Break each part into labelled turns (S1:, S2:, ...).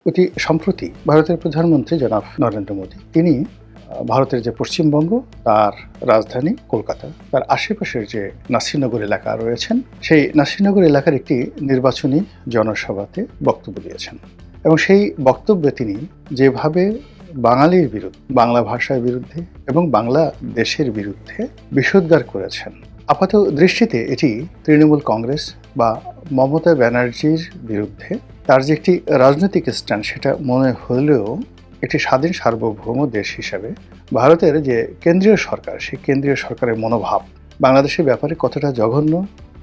S1: অতি সম্প্রতি ভারতের প্রধানমন্ত্রী জনাব নরেন্দ্র মোদী তিনি ভারতের যে পশ্চিমবঙ্গ তার রাজধানী কলকাতা তার আশেপাশের যে নাসিরনগর এলাকা রয়েছেন সেই নাসিরনগর এলাকার একটি নির্বাচনী জনসভাতে বক্তব্য দিয়েছেন এবং সেই বক্তব্যে তিনি যেভাবে বাঙালির বিরুদ্ধে বাংলা ভাষার বিরুদ্ধে এবং বাংলা দেশের বিরুদ্ধে বিষোদ্গার করেছেন আপাত দৃষ্টিতে এটি তৃণমূল কংগ্রেস বা মমতা ব্যানার্জির বিরুদ্ধে তার যে একটি রাজনৈতিক স্ট্যান্ড সেটা মনে হলেও একটি স্বাধীন সার্বভৌম দেশ হিসাবে ভারতের যে কেন্দ্রীয় সরকার সেই কেন্দ্রীয় সরকারের মনোভাব বাংলাদেশের ব্যাপারে কতটা জঘন্য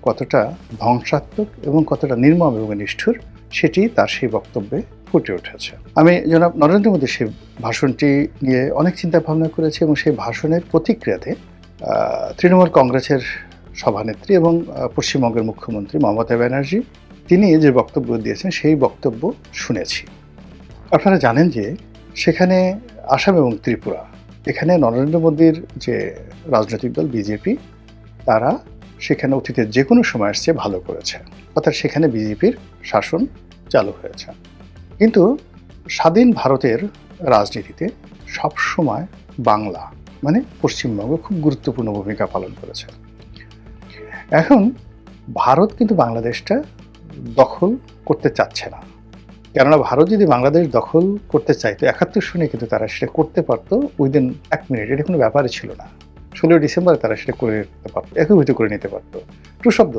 S1: কতটা ধ্বংসাত্মক এবং কতটা নির্মম এবং নিষ্ঠুর সেটি তার সেই বক্তব্যে ফুটে উঠেছে। আমি জনাব নরেন্দ্র মোদীর সেই ভাষণটি নিয়ে অনেক চিন্তা ভাবনা করেছি এবং সেই ভাষণের প্রতিক্রিয়াতে তৃণমূল কংগ্রেসের সভানেত্রী এবং পশ্চিমবঙ্গের মুখ্যমন্ত্রী মমতা ব্যানার্জি তিনি যে বক্তব্য দিয়েছেন সেই বক্তব্য শুনেছি। আপনারা জানেন যে সেখানে আসাম এবং ত্রিপুরা এখানে নরেন্দ্র মোদীর যে রাজনৈতিক দল বিজেপি তারা সেখানে অতীতে যে কোনো সময় আসছে ভালো করেছে, অর্থাৎ সেখানে বিজেপির শাসন চালু হয়েছে। কিন্তু স্বাধীন ভারতের রাজনীতিতে সবসময় বাংলা মানে পশ্চিমবঙ্গ খুব গুরুত্বপূর্ণ ভূমিকা পালন করেছে। এখন ভারত কিন্তু বাংলাদেশটা দখল করতে চাচ্ছে না, কেননা ভারত যদি বাংলাদেশ দখল করতে চাইতো ৭১ সনে কিন্তু তারা সেটা করতে পারতো উইদিন ১ মিনিট, এটা কোনো ব্যাপারই ছিল না। ১৬ ডিসেম্বরে তারা সেটা করে নিতে পারতো, একীভূত করে নিতে পারতো। টু শব্দ,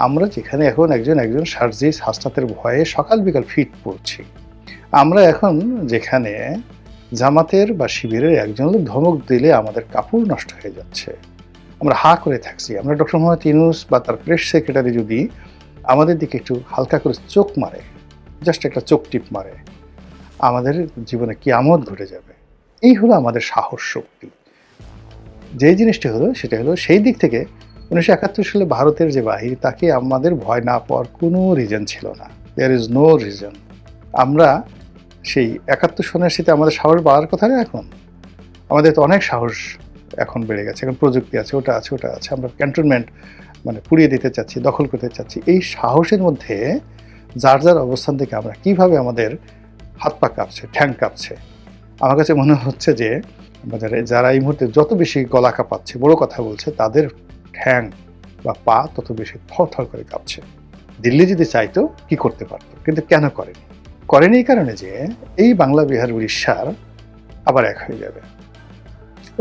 S1: আমরা যেখানে এখন একজন সার্জিস হাসনাতের ভয়ে সকাল বিকাল ফিট পড়ছি, আমরা এখন যেখানে জামাতের বা শিবিরের একজন লোক ধমক দিলে আমাদের কাপড় নষ্ট হয়ে যাচ্ছে, আমরা হা করে থাকছি। আমরা ডক্টর মোহাম্মদ ইউনূস বা তার প্রেস সেক্রেটারি যদি আমাদের দিকে একটু হালকা করে চোখ মারে, জাস্ট একটা চোখ টিপ মারে, আমাদের জীবনে কিয়ামত ঘটে যাবে। এই হলো আমাদের সাহস শক্তি। যে জিনিসটি হলো সেটা হলো সেই দিক থেকে ১৯৭১ সালে ভারতের যে বাহিনী তাকে আমাদের ভয় না পাওয়ার কোনো রিজন ছিল না। There is no reason. আমরা সেই ৭১ সনের সাথে আমাদের সাহস বাড়ার কথা না, এখন আমাদের তো অনেক সাহস এখন বেড়ে গেছে। এখন প্রযুক্তি আছে, ওটা আছে, ওটা আছে। আমরা ক্যান্টনমেন্ট মানে পুড়িয়ে দিতে চাচ্ছি, দখল করতে চাচ্ছি। এই সাহসের মধ্যে যার যার অবস্থান থেকে আমরা কিভাবে আমাদের হাত পা কাঁপছে, ঠ্যাং কাঁপছে। আমার কাছে মনে হচ্ছে যে যারা এই মুহূর্তে যত বেশি গলা কাঁপাচ্ছে, বড় কথা বলছে, তাদের ঠ্যাং বা পা তত বেশি থরথর করে কাঁপছে। দিল্লি যদি চাইতো কি করতে পারতো, কিন্তু কেন করেনি? করেনি এই কারণে যে এই বাংলা, বিহার, উড়িষ্যার আবার এক হয়ে যাবে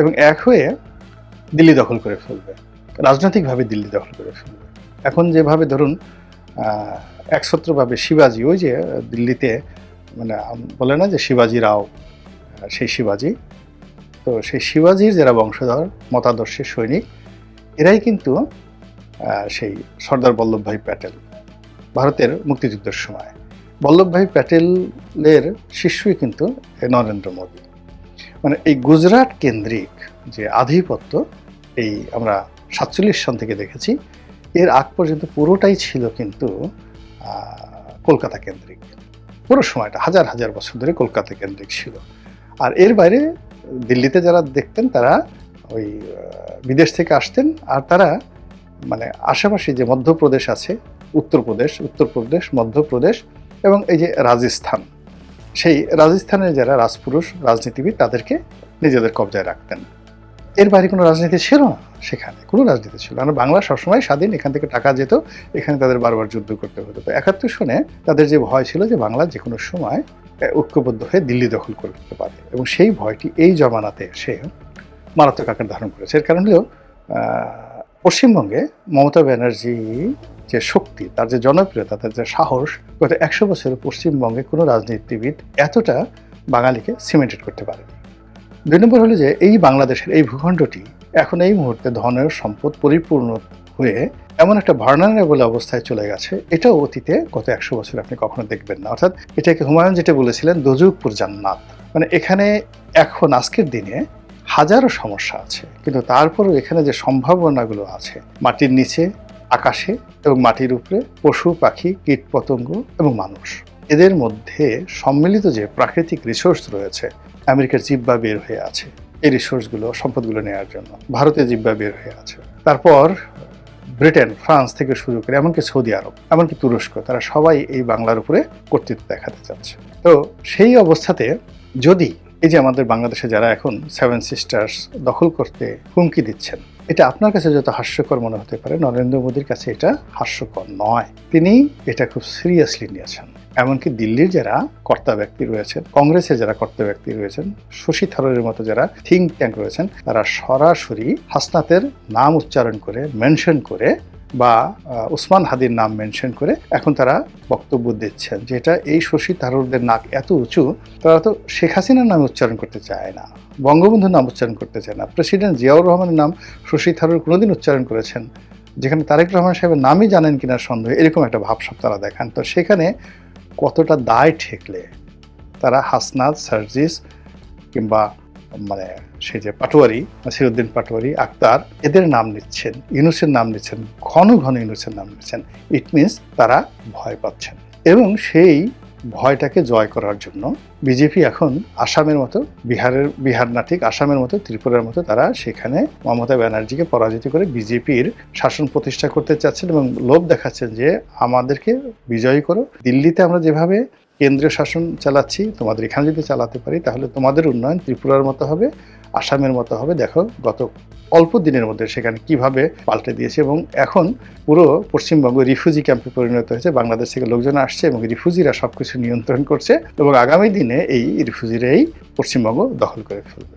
S1: এবং এক হয়ে দিল্লি দখল করে ফেলবে, রাজনৈতিকভাবে দিল্লি দখল করে ফেলবে। এখন যেভাবে ধরুন একছত্রভাবে শিবাজি, ওই যে দিল্লিতে মানে বলে না যে শিবাজি রাও, সেই শিবাজি, তো সেই শিবাজির যারা বংশধর মতাদর্শের সৈনিক এরাই কিন্তু সেই সর্দার বল্লভভাই প্যাটেল, ভারতের মুক্তিযুদ্ধের সময় বল্লভভাই প্যাটেলের শিষ্যই কিন্তু নরেন্দ্র মোদী। মানে এই গুজরাট কেন্দ্রিক যে আধিপত্য এই আমরা ৪৭ সন থেকে দেখেছি, এর আগ পর্যন্ত পুরোটাই ছিল কিন্তু কলকাতা কেন্দ্রিক। পুরো সময়টা হাজার হাজার বছর ধরে কলকাতা কেন্দ্রিক ছিল। আর এর বাইরে দিল্লিতে যারা দেখতেন তারা ওই বিদেশ থেকে আসতেন, আর তারা মানে আশেপাশে যে মধ্যপ্রদেশ আছে, উত্তরপ্রদেশ, মধ্যপ্রদেশ এবং এই যে রাজস্থান, সেই রাজস্থানের যারা রাজপুরুষ রাজনীতিবিদ তাদেরকে নিজেদের কবজায় রাখতেন। এর বাইরে কোনো রাজনীতি ছিল না, সেখানে কোনো রাজনীতি ছিল না। বাংলা সবসময় স্বাধীন, এখান থেকে টাকা যেত, এখানে তাদের বারবার যুদ্ধ করতে হতো। তো ৭১ সনে তাদের যে ভয় ছিল যে বাংলা যে কোনো সময় ঐক্যবদ্ধ হয়ে দিল্লি দখল করতে পারে, এবং সেই ভয়টি এই জমানাতে সে মারাত্মক আকার ধারণ করেছে। এর কারণ হলো পশ্চিমবঙ্গে মমতা ব্যানার্জি যে শক্তি, তার যে জনপ্রিয়তা, তার যে সাহস, গত ১০০ বছরে পশ্চিমবঙ্গে কোনো রাজনীতিবিদ এতটা বাঙালিকে সিমেন্টেড করতে পারেনি। ২ নম্বর হলো যে এই বাংলাদেশের এই ভূখণ্ডটি এখন এই মুহূর্তে ধনের সম্পদ পরিপূর্ণ হয়ে এমন একটা ভার্নারেবল অবস্থায় চলে গেছে, এটাও অতীতে গত ১০০ বছর আপনি কখনো দেখবেন না। অর্থাৎ এটাকে হুমায়ুন যেটা বলেছিলেন দোজখপুর জান্নাত, মানে এখানে এখন আজকের দিনে হাজারো সমস্যা আছে, কিন্তু তারপরও এখানে যে সম্ভাবনাগুলো আছে মাটির নিচে, আকাশে এবং মাটির উপরে, পশু পাখি, কীট পতঙ্গ এবং মানুষ, এদের মধ্যে সম্মিলিত যে প্রাকৃতিক রিসোর্স রয়েছে, আমেরিকার জিহ্বা বের হয়ে আছে এই রিসোর্সগুলো, সম্পদগুলো নেওয়ার জন্য। ভারতের জিহ্বা বের হয়ে আছে। তারপর ব্রিটেন, ফ্রান্স থেকে শুরু করে এমনকি সৌদি আরব, এমনকি তুরস্ক, তারা সবাই এই বাংলার উপরে কর্তৃত্ব দেখাতে চাচ্ছে। তো সেই অবস্থাতে যদি এই যে আমাদের বাংলাদেশে যারা এখন 7 সিস্টার্স দখল করতে হুমকি দিচ্ছেন, এটা আপনার কাছে যত হাস্যকর মনে হতে পারে, নরেন্দ্র মোদীর কাছে এটা হাস্যকর নয়। তিনি এটা খুব সিরিয়াসলি নিয়েছেন। এমনকি দিল্লির যারা কর্তা ব্যক্তি রয়েছেন, কংগ্রেসের যারা কর্তা ব্যক্তি রয়েছেন, শশী থারুরের মতো যারা থিঙ্ক ট্যাঙ্ক রয়েছেন, তারা সরাসরি হাসনাতের নাম উচ্চারণ করে, মেনশন করে বা উসমান হাদির নাম মেনশন করে এখন তারা বক্তব্য দিচ্ছেন যে এটা এই শশী থারুরদের নাক এত উঁচু, তারা তো শেখ হাসিনার নাম উচ্চারণ করতে চায় না, বঙ্গবন্ধুর নাম উচ্চারণ করতে চায় না। প্রেসিডেন্ট জিয়াউর রহমানের নাম শশী থারুর কোনোদিন উচ্চারণ করেছেন, যেখানে তারেক রহমান সাহেবের নামই জানেন কিনা সন্দেহ, এরকম একটা ভাবসাব তারা দেখান। তো সেখানে কতটা দায় ঠেকলে তারা হাসনাত, সার্জিস কিংবা মানে সেই যে পাটোয়ারি, নাসিরউদ্দিন পাটোয়ারি, আক্তার, এদের নাম নিচ্ছেন, ইউনূসের নাম নিচ্ছেন, ঘন ঘন ইউনূসের নাম নিচ্ছেন, ইট মিনস তারা ভয় পাচ্ছেন। এবং সেই ভয়টাকে জয় করার জন্য বিজেপি এখন আসামের মতো, বিহার না ঠিক আসামের মতো, ত্রিপুরার মতো তারা সেখানে মমতা ব্যানার্জিকে পরাজিত করে বিজেপির শাসন প্রতিষ্ঠা করতে চাচ্ছেন এবং লোভ দেখাচ্ছেন যে আমাদেরকে বিজয়ী করো, দিল্লিতে আমরা যেভাবে কেন্দ্রীয় শাসন চালাচ্ছি তোমাদের এখানে যদি চালাতে পারি তাহলে তোমাদের উন্নয়ন ত্রিপুরার মতো হবে, আসামের মতো হবে। দেখো গত অল্প দিনের মধ্যে সেখানে কিভাবে পাল্টে দিয়েছে এবং এখন পুরো পশ্চিমবঙ্গ রিফিউজি ক্যাম্পে পরিণত হয়েছে। বাংলাদেশ থেকে লোকজন আসছে এবং রিফিউজিরা সবকিছু নিয়ন্ত্রণ করছে এবং আগামী দিনে এই রিফিউজিরাই পশ্চিমবঙ্গ দখল করে ফেলবে।